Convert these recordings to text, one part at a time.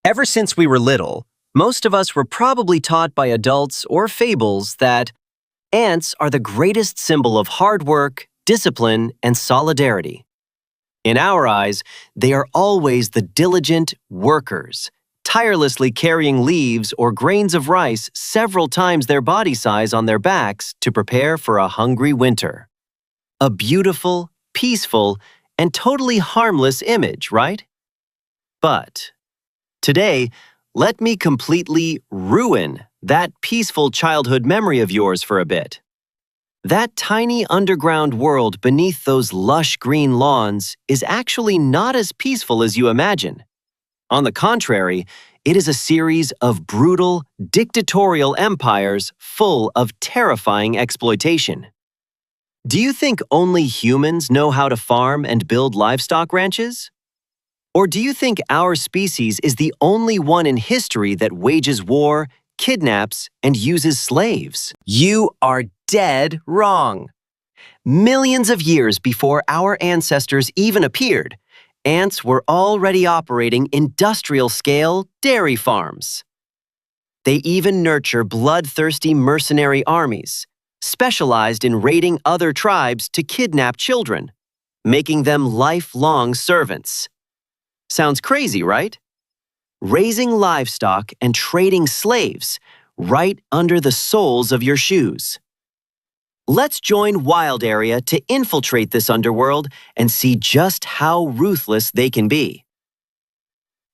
Ever since we were little, most of us were probably taught by adults or fables that ants are the greatest symbol of hard work, discipline, and solidarity. In our eyes, they are always the diligent workers, tirelessly carrying leaves or grains of rice several times their body size on their backs to prepare for a hungry winter. A beautiful, peaceful, and totally harmless image, right? But today, let me completely ruin that peaceful childhood memory of yours for a bit. That tiny underground world beneath those lush green lawns is actually not as peaceful as you imagine. On the contrary, it is a series of brutal, dictatorial empires full of terrifying exploitation. Do you think only humans know how to farm and build livestock ranches? Or do you think our species is the only one in history that wages war, kidnaps, and uses slaves? You are dead wrong. Millions of years before our ancestors even appeared, ants were already operating industrial-scale dairy farms. They even nurture bloodthirsty mercenary armies, specialized in raiding other tribes to kidnap children, making them lifelong servants. Sounds crazy, right? Raising livestock and trading slaves right under the soles of your shoes. Let's join Wild Area to infiltrate this underworld and see just how ruthless they can be.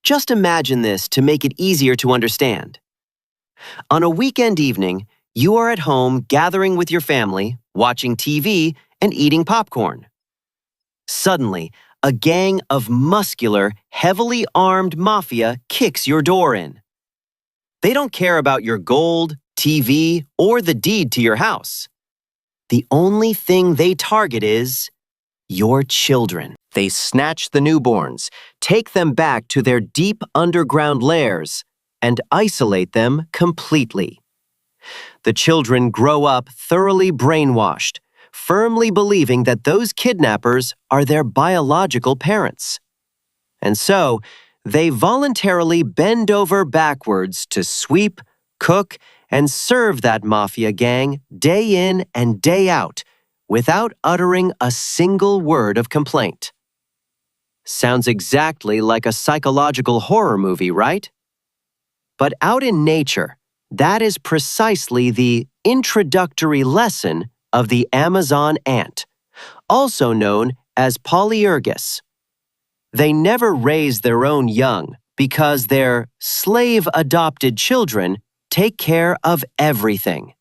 Just imagine this to make it easier to understand. On a weekend evening, you are at home gathering with your family, watching TV, and eating popcorn. Suddenly, a gang of muscular, heavily armed mafia kicks your door in. They don't care about your gold, TV, or the deed to your house. The only thing they target is your children. They snatch the newborns, take them back to their deep underground lairs, and isolate them completely. The children grow up thoroughly brainwashed, firmly believing that those kidnappers are their biological parents. And so, they voluntarily bend over backwards to sweep, cook, and serve that mafia gang day in and day out without uttering a single word of complaint. Sounds exactly like a psychological horror movie, right? But out in nature, that is precisely the introductory lesson of the Amazon ant, also known as Polyergus. They never raise their own young because their slave-adopted children take care of everything.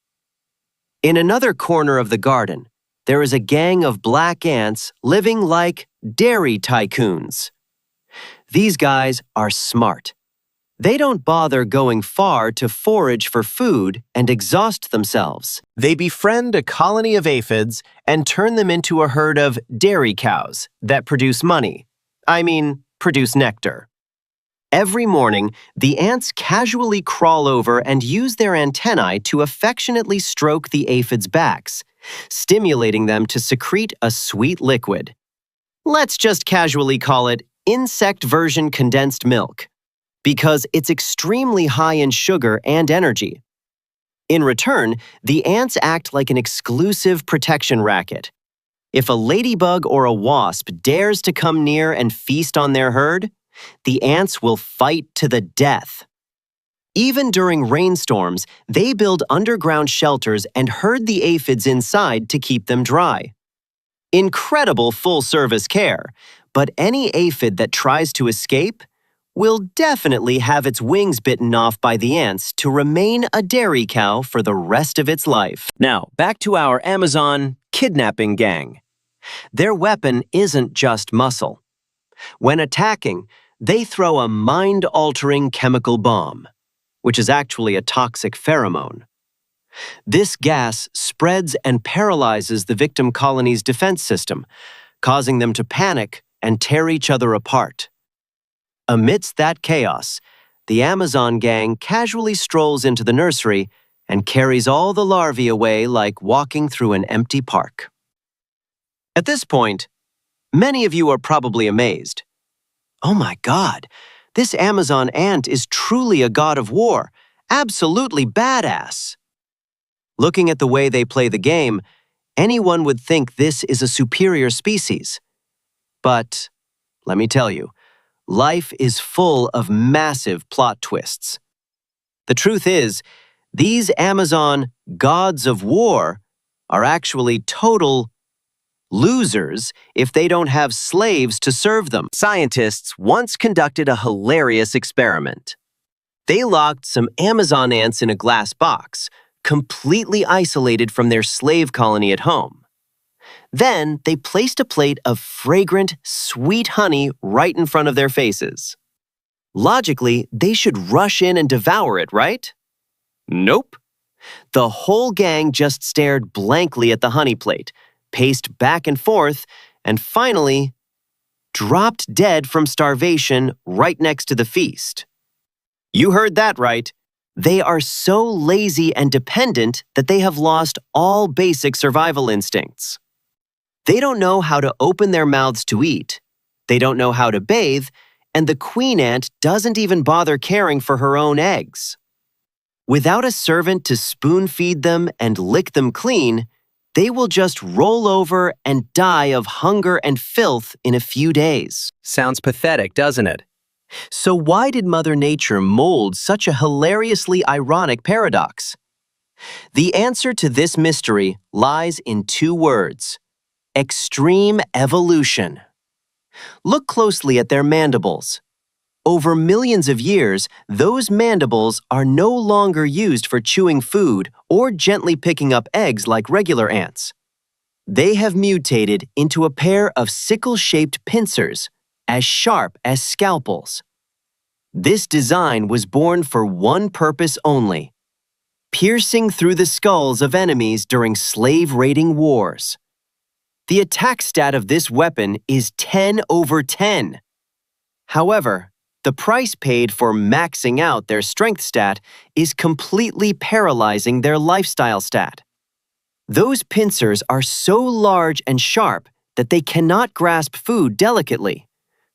In another corner of the garden, there is a gang of black ants living like dairy tycoons. These guys are smart. They don't bother going far to forage for food and exhaust themselves. They befriend a colony of aphids and turn them into a herd of dairy cows that produce money. Produce nectar. Every morning, the ants casually crawl over and use their antennae to affectionately stroke the aphids' backs, stimulating them to secrete a sweet liquid. Let's just casually call it insect version condensed milk, because it's extremely high in sugar and energy. In return, the ants act like an exclusive protection racket. If a ladybug or a wasp dares to come near and feast on their herd, the ants will fight to the death. Even during rainstorms, they build underground shelters and herd the aphids inside to keep them dry. Incredible full-service care, but any aphid that tries to escape will definitely have its wings bitten off by the ants to remain a dairy cow for the rest of its life. Now, back to our Amazon kidnapping gang. Their weapon isn't just muscle. When attacking, they throw a mind-altering chemical bomb, which is actually a toxic pheromone. This gas spreads and paralyzes the victim colony's defense system, causing them to panic and tear each other apart. Amidst that chaos, the Amazon gang casually strolls into the nursery and carries all the larvae away like walking through an empty park. At this point, many of you are probably amazed. Oh my God, This Amazon ant is truly a god of war, absolutely badass. Looking at the way they play the game, anyone would think this is a superior species. But let me tell you, life is full of massive plot twists. The truth is, these Amazon gods of war are actually total losers if they don't have slaves to serve them. Scientists once conducted a hilarious experiment. They locked some Amazon ants in a glass box, completely isolated from their slave colony at home. Then they placed a plate of fragrant, sweet honey right in front of their faces. Logically, they should rush in and devour it, right? Nope. The whole gang just stared blankly at the honey plate, paced back and forth, and finally dropped dead from starvation right next to the feast. You heard that right. They are so lazy and dependent that they have lost all basic survival instincts. They don't know how to open their mouths to eat. They don't know how to bathe, and the queen ant doesn't even bother caring for her own eggs. Without a servant to spoon-feed them and lick them clean, they will just roll over and die of hunger and filth in a few days. Sounds pathetic, doesn't it? So why did Mother Nature mold such a hilariously ironic paradox? The answer to this mystery lies in two words: extreme evolution. Look closely at their mandibles. Over millions of years, those mandibles are no longer used for chewing food or gently picking up eggs like regular ants. They have mutated into a pair of sickle-shaped pincers, as sharp as scalpels. This design was born for one purpose only: piercing through the skulls of enemies during slave-raiding wars. The attack stat of this weapon is 10/10. However, the price paid for maxing out their strength stat is completely paralyzing their lifestyle stat. Those pincers are so large and sharp that they cannot grasp food delicately,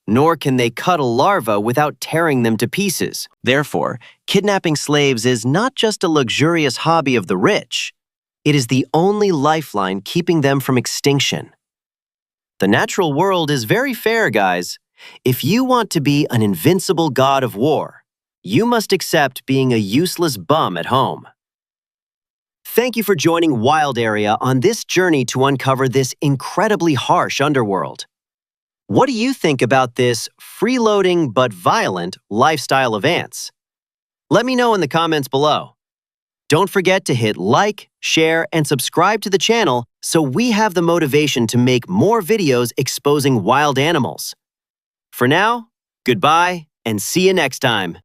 nor can they cut a larva without tearing them to pieces. Therefore, kidnapping slaves is not just a luxurious hobby of the rich. It is the only lifeline keeping them from extinction. The natural world is very fair, guys. If you want to be an invincible god of war, you must accept being a useless bum at home. Thank you for joining Wild Area on this journey to uncover this incredibly harsh underworld. What do you think about this freeloading but violent lifestyle of ants? Let me know in the comments below. Don't forget to hit like, share, and subscribe to the channel so we have the motivation to make more videos exposing wild animals. For now, goodbye and see you next time.